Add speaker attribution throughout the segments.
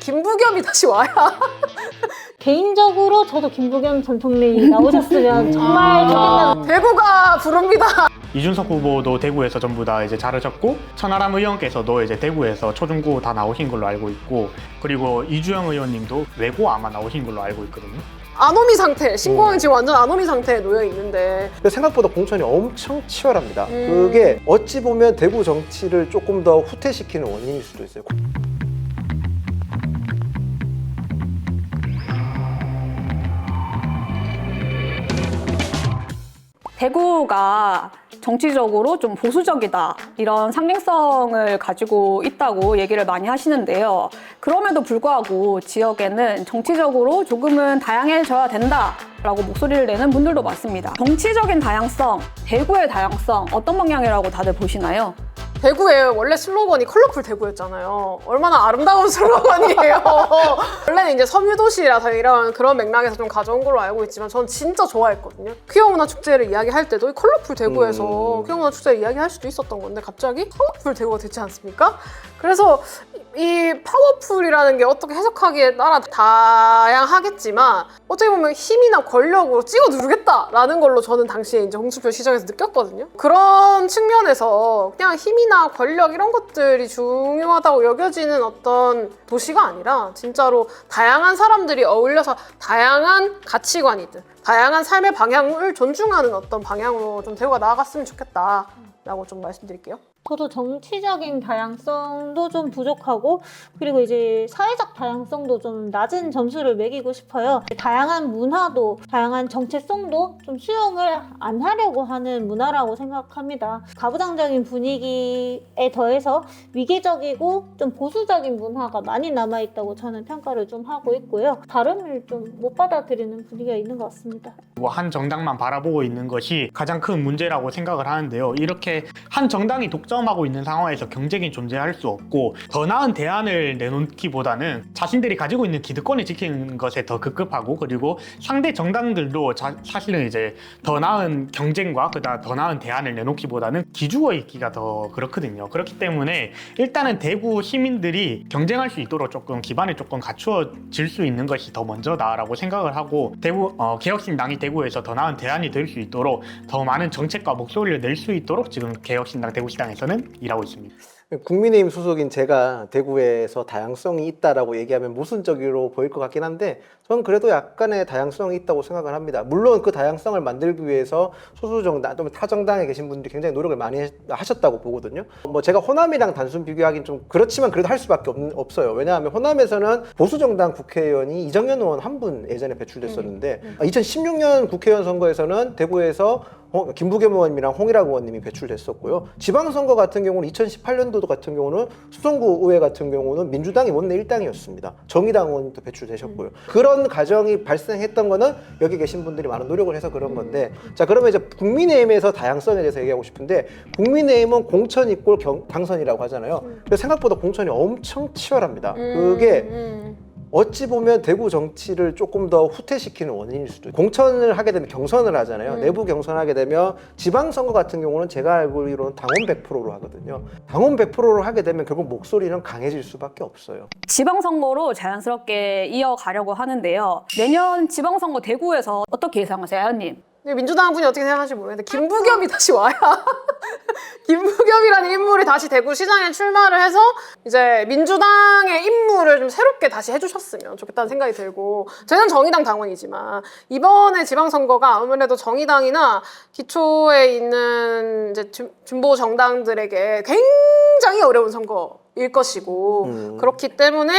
Speaker 1: 김부겸이 다시 와야.
Speaker 2: 개인적으로 저도 김부겸 전 총리 나오셨으면 정말 좋겠다는.
Speaker 1: 대구가 부릅니다.
Speaker 3: 이준석 후보도 대구에서 전부 다 이제 자르셨고, 천하람 의원께서도 이제 대구에서 초중고 다 나오신 걸로 알고 있고, 그리고 이주영 의원님도 외고 아마 나오신 걸로 알고 있거든요.
Speaker 1: 아노미 상태, 신공항이 지금 완전 아노미 상태에 놓여 있는데.
Speaker 4: 근데 생각보다 공천이 엄청 치열합니다. 그게 어찌 보면 대구 정치를 조금 더 후퇴시키는 원인일 수도 있어요.
Speaker 5: 대구가 정치적으로 좀 보수적이다 이런 상징성을 가지고 있다고 얘기를 많이 하시는데요. 그럼에도 불구하고 지역에는 정치적으로 조금은 다양해져야 된다라고 목소리를 내는 분들도 많습니다. 정치적인 다양성, 대구의 다양성 어떤 방향이라고 다들 보시나요?
Speaker 1: 대구의 원래 슬로건이 컬러풀 대구였잖아요. 얼마나 아름다운 슬로건이에요. 원래는 이제 섬유도시라서 이런 그런 맥락에서 좀 가져온 걸로 알고 있지만 전 진짜 좋아했거든요. 퀴어 문화 축제를 이야기할 때도 이 컬러풀 대구에서 퀴어 문화 축제를 이야기할 수도 있었던 건데 갑자기 파워풀 대구가 되지 않습니까? 그래서 이 파워풀이라는 게 어떻게 해석하기에 따라 다양하겠지만 어떻게 보면 힘이나 권력으로 찍어 누르겠다라는 걸로 저는 당시에 이제 홍수표 시장에서 느꼈거든요. 그런 측면에서 그냥 힘이나 권력 이런 것들이 중요하다고 여겨지는 어떤 도시가 아니라 진짜로 다양한 사람들이 어울려서 다양한 가치관이든 다양한 삶의 방향을 존중하는 어떤 방향으로 좀 대구가 나아갔으면 좋겠다라고 좀 말씀드릴게요.
Speaker 2: 저도 정치적인 다양성도 좀 부족하고 그리고 이제 사회적 다양성도 좀 낮은 점수를 매기고 싶어요. 다양한 문화도 다양한 정체성도 좀 수용을 안 하려고 하는 문화라고 생각합니다. 가부장적인 분위기에 더해서 위계적이고 좀 보수적인 문화가 많이 남아있다고 저는 평가를 좀 하고 있고요. 다름을 좀 못 받아들이는 분위기가 있는 것 같습니다.
Speaker 3: 한 정당만 바라보고 있는 것이 가장 큰 문제라고 생각을 하는데요. 이렇게 한 정당이 독점하고 있는 상황에서 경쟁이 존재할 수 없고 더 나은 대안을 내놓기보다는 자신들이 가지고 있는 기득권을 지키는 것에 더 급급하고 그리고 상대 정당들도 사실은 이제 더 나은 경쟁과 더 나은 대안을 내놓기보다는 기죽어 있기가 더 그렇거든요. 그렇기 때문에 일단은 대구 시민들이 경쟁할 수 있도록 조금 기반이 조금 갖추어질 수 있는 것이 더 먼저다라고 생각을 하고 개혁신당이 대구에서 더 나은 대안이 될 수 있도록 더 많은 정책과 목소리를 낼 수 있도록 지금 개혁신당 대구시당에서는 일하고 있습니다.
Speaker 4: 국민의힘 소속인 제가 대구에서 다양성이 있다라고 얘기하면 모순적으로 보일 것 같긴 한데 저는 그래도 약간의 다양성이 있다고 생각을 합니다. 물론 그 다양성을 만들기 위해서 소수정당 또는 타정당에 계신 분들이 굉장히 노력을 많이 하셨다고 보거든요. 제가 호남이랑 단순 비교하기는 좀 그렇지만 그래도 할 수밖에 없어요. 왜냐하면 호남에서는 보수정당 국회의원이 이정현 의원 한 분 예전에 배출됐었는데 2016년 국회의원 선거에서는 대구에서 김부겸 의원님이랑 홍일학 의원님이 배출됐었고요. 지방선거 같은 경우는 2018년도 같은 경우는 수성구 의회 같은 경우는 민주당이 원내 1당이었습니다. 정의당 의원님도 배출되셨고요. 그런 과정이 발생했던 거는 여기 계신 분들이 많은 노력을 해서 그런 건데 자 그러면 이제 국민의힘에서 다양성에 대해서 얘기하고 싶은데 국민의힘은 공천 이꼴 당선이라고 하잖아요. 근데 생각보다 공천이 엄청 치열합니다. 그게 어찌 보면 대구 정치를 조금 더 후퇴시키는 원인일 수도 있어요. 공천을 하게 되면 경선을 하잖아요. 내부 경선하게 되면 지방선거 같은 경우는 제가 알기로는 당원 100%로 하거든요. 당원 100%로 하게 되면 결국 목소리는 강해질 수밖에 없어요.
Speaker 5: 지방선거로 자연스럽게 이어가려고 하는데요. 내년 지방선거 대구에서 어떻게 예상하세요, 아연님?
Speaker 1: 민주당 분이 어떻게 생각하실지 모르겠는데 김부겸이 다시 와야 김부겸이라는 인물이 다시 대구시장에 출마를 해서 이제 민주당의 임무를 좀 새롭게 다시 해주셨으면 좋겠다는 생각이 들고 저는 정의당 당원이지만 이번에 지방선거가 아무래도 정의당이나 기초에 있는 이제 진보 정당들에게 굉장히 어려운 선거일 것이고 그렇기 때문에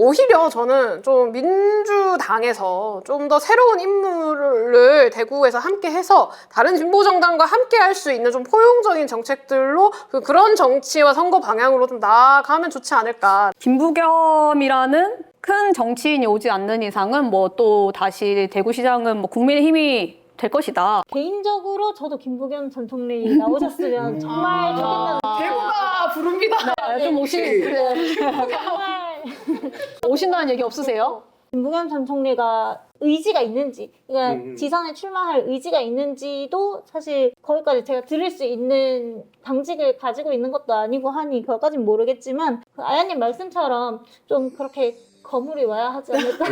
Speaker 1: 오히려 저는 좀 민주당에서 좀 더 새로운 인물을 대구에서 함께 해서 다른 진보정당과 함께 할 수 있는 좀 포용적인 정책들로 그런 정치와 선거 방향으로 좀 나아가면 좋지 않을까.
Speaker 5: 김부겸이라는 큰 정치인이 오지 않는 이상은 또 다시 대구시장은 국민의힘이 될 것이다.
Speaker 2: 개인적으로 저도 김부겸 전 총리 나오셨으면 정말 좋겠다는.
Speaker 1: 대구가 부릅니다.
Speaker 5: 좀 오신다는 얘기 없으세요?
Speaker 2: 김부겸 전 총리가 의지가 있는지, 그러니까 지선에 출마할 의지가 있는지도 사실 거기까지 제가 들을 수 있는 당직을 가지고 있는 것도 아니고 하니 그것까진 모르겠지만 아연님 말씀처럼 좀 그렇게 거물이 와야 하지 않을까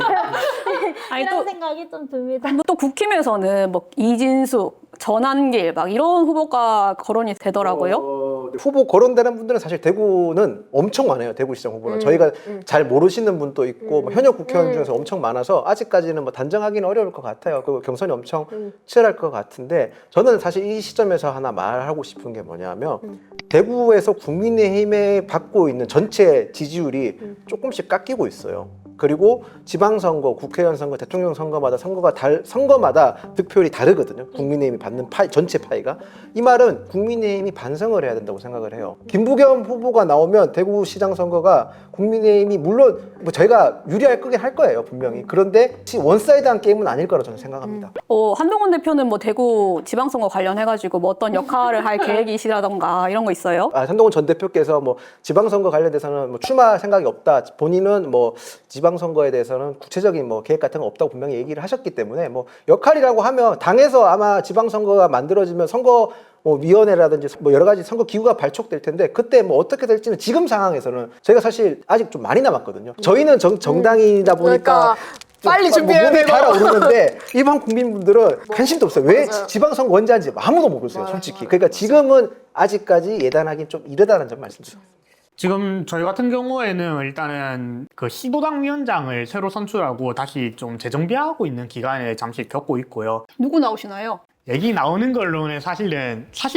Speaker 5: 아니,
Speaker 2: 이런
Speaker 5: 또-
Speaker 2: 생각이 좀 듭니다.
Speaker 5: 또 국힘에서는 뭐 이진숙, 전한길 막 이런 후보가 거론이 되더라고요.
Speaker 4: 후보 거론되는 분들은 사실 대구는 엄청 많아요. 대구시장 후보는 저희가 잘 모르시는 분도 있고 뭐 현역 국회의원 중에서 엄청 많아서 아직까지는 뭐 단정하기는 어려울 것 같아요. 그 경선이 엄청 치열할 것 같은데 저는 사실 이 시점에서 하나 말하고 싶은 게 뭐냐면 대구에서 국민의힘에 받고 있는 전체 지지율이 조금씩 깎이고 있어요. 그리고 지방선거, 국회의원 선거, 대통령 선거마다 선거마다 득표율이 다르거든요. 국민의힘이 받는 파이, 전체 파이가. 이 말은 국민의힘이 반성을 해야 된다고 생각을 해요. 김부겸 후보가 나오면 대구시장 선거가 국민의힘이 물론 뭐 저희가 유리할 거긴 할 거예요, 분명히. 그런데 원사이드한 게임은 아닐 거라고 저는 생각합니다.
Speaker 5: 한동훈 대표는 뭐 대구 지방선거 관련해가지고 뭐 어떤 역할을 할 계획이시라던가 이런 거 있어요?
Speaker 4: 한동훈 전 대표께서 뭐 지방선거 관련돼서는 뭐 출마 생각이 없다. 본인은 뭐 지방선거에 대해서는 구체적인 뭐 계획 같은 거 없다고 분명히 얘기를 하셨기 때문에 뭐 역할이라고 하면 당에서 아마 지방선거가 만들어지면 선거 뭐 위원회라든지 뭐 여러 가지 선거 기구가 발족될 텐데 그때 뭐 어떻게 될지는 지금 상황에서는 저희가 사실 아직 좀 많이 남았거든요. 저희는 정당이다 보니까
Speaker 1: 그러니까 빨리 준비해야
Speaker 4: 몸이
Speaker 1: 되고.
Speaker 4: 달아오르는데 일반 국민분들은 관심도 없어요. 왜
Speaker 1: 맞아요.
Speaker 4: 지방선거 언제 하는지 아무도 모르세요, 솔직히. 그러니까 지금은 아직까지 예단하기 좀 이르다는 점 말씀드립니다.
Speaker 3: 지금 저희 같은 경우에는 일단은 그 시도당 위원장을 새로 선출하고 다시 좀 재정비하고 있는 기간에 잠시 겪고 있고요.
Speaker 5: 누구 나오시나요?
Speaker 3: 얘기 나오는 걸로는 사실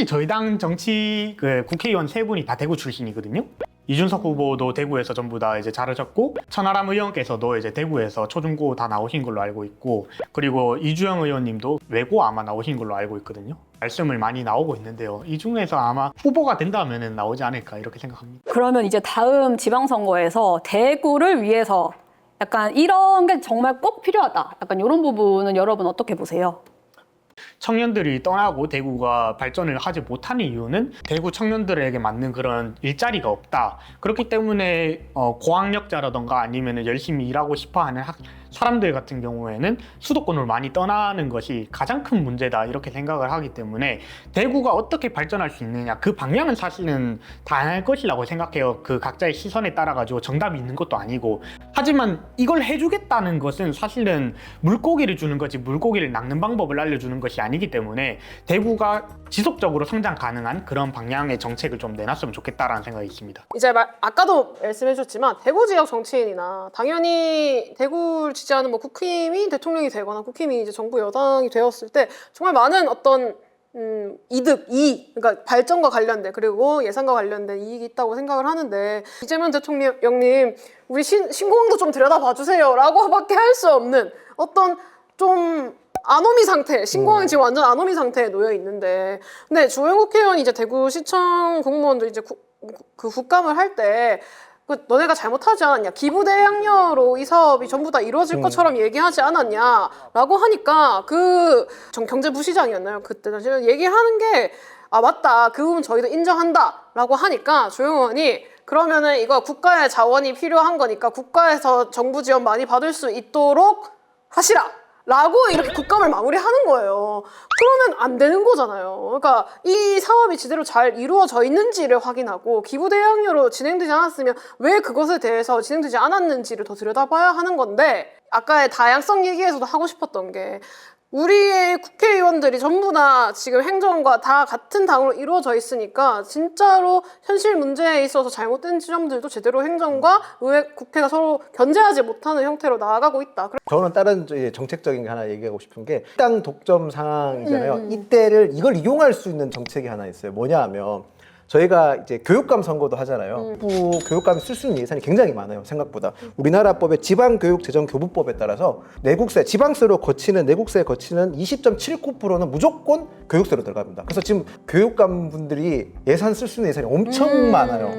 Speaker 3: 저희 당 정치 그 국회의원 세 분이 다 대구 출신이거든요. 이준석 후보도 대구에서 전부 다 이제 자르셨고 천하람 의원께서도 이제 대구에서 초중고 다 나오신 걸로 알고 있고 그리고 이주영 의원님도 외고 아마 나오신 걸로 알고 있거든요. 말씀을 많이 나오고 있는데요. 이 중에서 아마 후보가 된다면은 나오지 않을까 이렇게 생각합니다.
Speaker 5: 그러면 이제 다음 지방선거에서 대구를 위해서 약간 이런 게 정말 꼭 필요하다. 약간 이런 부분은 여러분 어떻게 보세요?
Speaker 3: 청년들이 떠나고 대구가 발전을 하지 못하는 이유는 대구 청년들에게 맞는 그런 일자리가 없다. 그렇기 때문에 고학력자라던가 아니면 열심히 일하고 싶어하는 사람들 같은 경우에는 수도권으로 많이 떠나는 것이 가장 큰 문제다 이렇게 생각을 하기 때문에 대구가 어떻게 발전할 수 있느냐 그 방향은 사실은 다양할 것이라고 생각해요. 그 각자의 시선에 따라 가지고 정답이 있는 것도 아니고 하지만 이걸 해주겠다는 것은 사실은 물고기를 주는 거지 물고기를 낚는 방법을 알려주는 것이 아니기 때문에 대구가 지속적으로 성장 가능한 그런 방향의 정책을 좀 내놨으면 좋겠다라는 생각이 있습니다.
Speaker 1: 이제 아까도 말씀해 주셨지만 대구 지역 정치인이나 당연히 대구를 지지하는 뭐 국힘이 대통령이 되거나 국힘이 이제 정부 여당이 되었을 때 정말 많은 어떤 이익, 그러니까 발전과 관련된 그리고 예산과 관련된 이익이 있다고 생각을 하는데 이재명 대통령님 우리 신공항도 좀 들여다봐 주세요라고밖에 할 수 없는 어떤 좀 아노미 상태, 신공항이 지금 완전 아노미 상태에 놓여 있는데 근데 주호영 국회의원이 이제 대구시청 공무원들 이제 그 국감을 할 때 너네가 잘못하지 않았냐 기부대항료로 이 사업이 전부 다 이루어질 것처럼 얘기하지 않았냐라고 하니까 그 경제부시장이었나요 그때 당시에 얘기하는 게 아 맞다 그 부분 저희도 인정한다라고 하니까 주호영 의원이 그러면은 이거 국가의 자원이 필요한 거니까 국가에서 정부 지원 많이 받을 수 있도록 하시라 라고 이렇게 국감을 마무리하는 거예요. 그러면 안 되는 거잖아요. 그러니까 이 사업이 제대로 잘 이루어져 있는지를 확인하고 기부대항료로 진행되지 않았으면 왜 그것에 대해서 진행되지 않았는지를 더 들여다봐야 하는 건데 아까의 다양성 얘기에서도 하고 싶었던 게 우리의 국회의원들이 전부 다 지금 행정과 다 같은 당으로 이루어져 있으니까 진짜로 현실 문제에 있어서 잘못된 지점들도 제대로 행정과 의회, 국회가 서로 견제하지 못하는 형태로 나아가고 있다.
Speaker 4: 저는 다른 정책적인 게 하나 얘기하고 싶은 게 땅 독점 상황이잖아요. 이때를 이걸 이용할 수 있는 정책이 하나 있어요. 뭐냐 하면 저희가 이제 교육감 선거도 하잖아요. 부 교육감이 쓸 수 있는 예산이 굉장히 많아요. 생각보다. 우리나라 법의 지방교육재정교부법에 따라서 내국세, 지방세로 거치는 내국세에 거치는 20.79%는 무조건 교육세로 들어갑니다. 그래서 지금 교육감 분들이 예산 쓸 수 있는 예산이 엄청 많아요.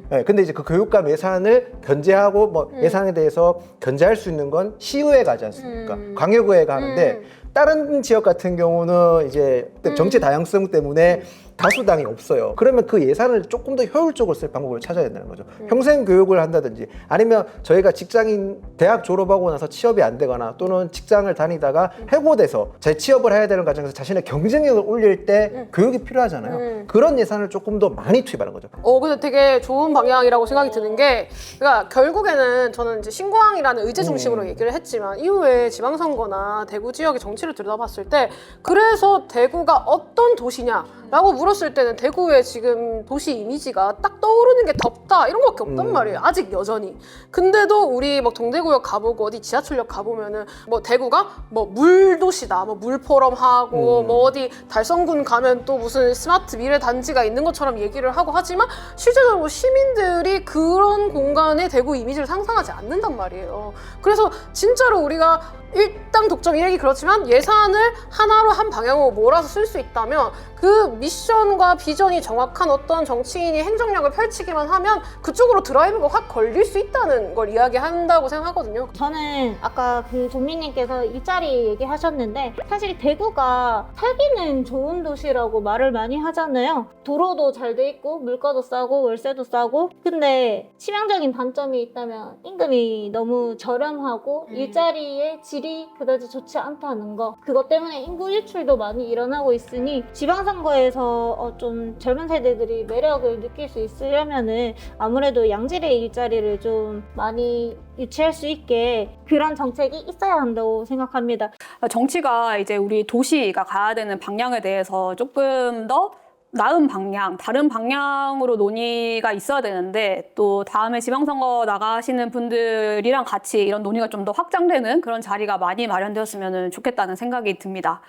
Speaker 4: 네, 근데 이제 그 교육감 예산을 견제하고 뭐 예산에 대해서 견제할 수 있는 건 시의회가 하지 않습니까? 광역의회가 하는데 다른 지역 같은 경우는 이제 정치 다양성 때문에 다수당이 없어요. 그러면 그 예산을 조금 더 효율적으로 쓸 방법을 찾아야 된다는 거죠. 평생 교육을 한다든지 아니면 저희가 직장인 대학 졸업하고 나서 취업이 안 되거나 또는 직장을 다니다가 해고돼서 재취업을 해야 되는 과정에서 자신의 경쟁력을 올릴 때 교육이 필요하잖아요. 그런 예산을 조금 더 많이 투입하는 거죠.
Speaker 1: 근데 되게 좋은 방향이라고 생각이 드는 게, 그러니까 결국에는 저는 이제 신광이라는 의제 중심으로 얘기를 했지만, 이후에 지방선거나 대구 지역의 정치를 들여다봤을 때, 그래서 대구가 어떤 도시냐라고 물었을 때는 대구의 지금 도시 이미지가 딱 떠오르는 게 덥다 이런 것밖에 없단 말이에요. 아직 여전히. 근데도 우리 막 동대구역 가보고 어디 지하철역 가보면은 뭐 대구가 뭐 물도시다, 뭐 물포럼 하고 뭐 어디 달성군 가면 또 무슨 스마트 미래 단지가 있는 것처럼 얘기를 하고 하지만, 실제적으로 시민들이 그런 공간에 대구 이미지를 상상하지 않는단 말이에요. 그래서 진짜로 우리가 일당 독점 이야기 그렇지만 예산을 하나로 한 방향으로 몰아서 쓸 수 있다면, 그 미션과 비전이 정확한 어떤 정치인이 행정력을 펼치기만 하면 그쪽으로 드라이브가 확 걸릴 수 있다는 걸 이야기한다고 생각하거든요.
Speaker 2: 저는 아까 그 종민님께서 일자리 얘기하셨는데, 사실 대구가 살기는 좋은 도시라고 말을 많이 하잖아요. 도로도 잘 돼 있고 물가도 싸고 월세도 싸고. 근데 치명적인 단점이 있다면 임금이 너무 저렴하고 일자리의 질이 그다지 좋지 않다는 거. 그것 때문에 인구 일출도 많이 일어나고 있으니 지방선거에서 좀 젊은 세대들이 매력을 느낄 수 있으려면은 아무래도 양질의 일자리를 좀 많이 유치할 수 있게 그런 정책이 있어야 한다고 생각합니다.
Speaker 5: 정치가 이제 우리 도시가 가야 되는 방향에 대해서 조금 더 나은 방향, 다른 방향으로 논의가 있어야 되는데, 또 다음에 지방선거 나가시는 분들이랑 같이 이런 논의가 좀 더 확장되는 그런 자리가 많이 마련되었으면 좋겠다는 생각이 듭니다.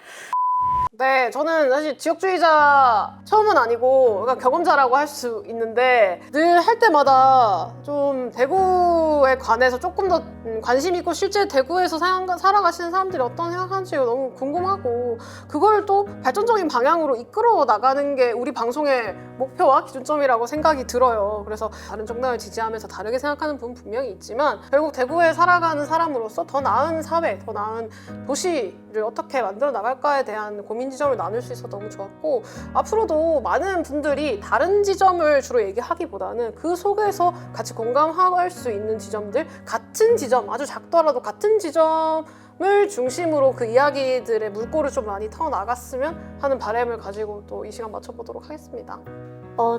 Speaker 1: 네, 저는 사실 지역주의자 처음은 아니고, 그러니까 경험자라고 할 수 있는데, 늘 할 때마다 좀 대구에 관해서 조금 더 관심 있고, 실제 대구에서 살아가시는 사람들이 어떤 생각하는지 너무 궁금하고, 그걸 또 발전적인 방향으로 이끌어 나가는 게 우리 방송의 목표와 기준점이라고 생각이 들어요. 그래서 다른 정당을 지지하면서 다르게 생각하는 부분 분명히 있지만, 결국 대구에 살아가는 사람으로서 더 나은 사회, 더 나은 도시를 어떻게 만들어 나갈까에 대한 고민 지점을 나눌 수 있어서 너무 좋았고, 앞으로도 많은 분들이 다른 지점을 주로 얘기하기보다는 그 속에서 같이 공감할 수 있는 지점들, 같은 지점, 아주 작더라도 같은 지점을 중심으로 그 이야기들의 물꼬를 좀 많이 터나갔으면 하는 바람을 가지고 또 이 시간 맞춰보도록 하겠습니다.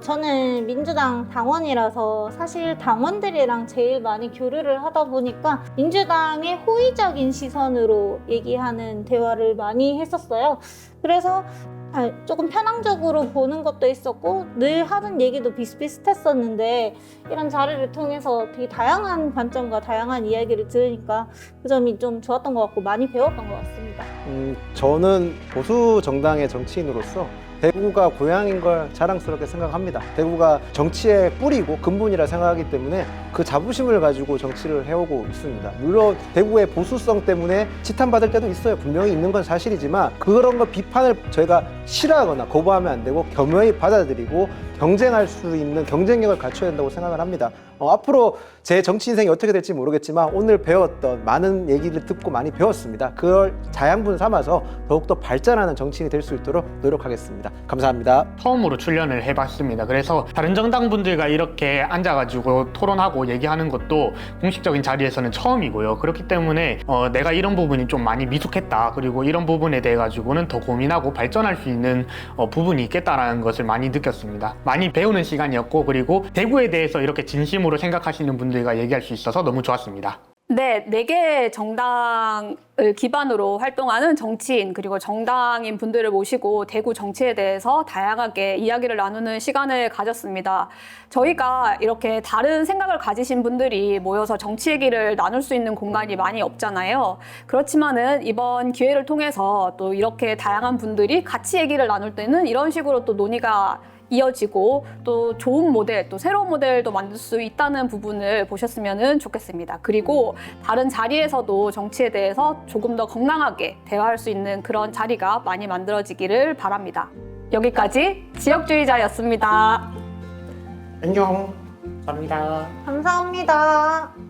Speaker 2: 저는 민주당 당원이라서 사실 당원들이랑 제일 많이 교류를 하다 보니까 민주당의 호의적인 시선으로 얘기하는 대화를 많이 했었어요. 그래서 조금 편향적으로 보는 것도 있었고 늘 하는 얘기도 비슷비슷했었는데, 이런 자리를 통해서 되게 다양한 관점과 다양한 이야기를 들으니까 그 점이 좀 좋았던 것 같고 많이 배웠던 것 같습니다.
Speaker 4: 저는 보수 정당의 정치인으로서 대구가 고향인 걸 자랑스럽게 생각합니다. 대구가 정치의 뿌리고 근본이라 생각하기 때문에 그 자부심을 가지고 정치를 해오고 있습니다. 물론 대구의 보수성 때문에 지탄받을 때도 있어요. 분명히 있는 건 사실이지만, 그런 거 비판을 저희가 싫어하거나 거부하면 안 되고 겸허히 받아들이고 경쟁할 수 있는 경쟁력을 갖춰야 된다고 생각을 합니다. 앞으로 제 정치 인생이 어떻게 될지 모르겠지만 오늘 배웠던 많은 얘기를 듣고 많이 배웠습니다. 그걸 자양분 삼아서 더욱더 발전하는 정치인이 될 수 있도록 노력하겠습니다. 감사합니다.
Speaker 3: 처음으로 출연을 해봤습니다. 그래서 다른 정당 분들과 이렇게 앉아가지고 토론하고 얘기하는 것도 공식적인 자리에서는 처음이고요. 그렇기 때문에 내가 이런 부분이 좀 많이 미숙했다, 그리고 이런 부분에 대해 가지고는 더 고민하고 발전할 수 있는 부분이 있겠다라는 것을 많이 느꼈습니다. 많이 배우는 시간이었고, 그리고 대구에 대해서 이렇게 진심으로 생각하시는 분들과 얘기할 수 있어서 너무 좋았습니다.
Speaker 5: 네, 4개의 정당을 기반으로 활동하는 정치인 그리고 정당인 분들을 모시고 대구 정치에 대해서 다양하게 이야기를 나누는 시간을 가졌습니다. 저희가 이렇게 다른 생각을 가지신 분들이 모여서 정치 얘기를 나눌 수 있는 공간이 많이 없잖아요. 그렇지만은 이번 기회를 통해서 또 이렇게 다양한 분들이 같이 얘기를 나눌 때는 이런 식으로 또 논의가 이어지고 또 좋은 모델, 또 새로운 모델도 만들 수 있다는 부분을 보셨으면 좋겠습니다. 그리고 다른 자리에서도 정치에 대해서 조금 더 건강하게 대화할 수 있는 그런 자리가 많이 만들어지기를 바랍니다. 여기까지 지역주의자였습니다.
Speaker 3: 안녕. 감사합니다.
Speaker 2: 감사합니다.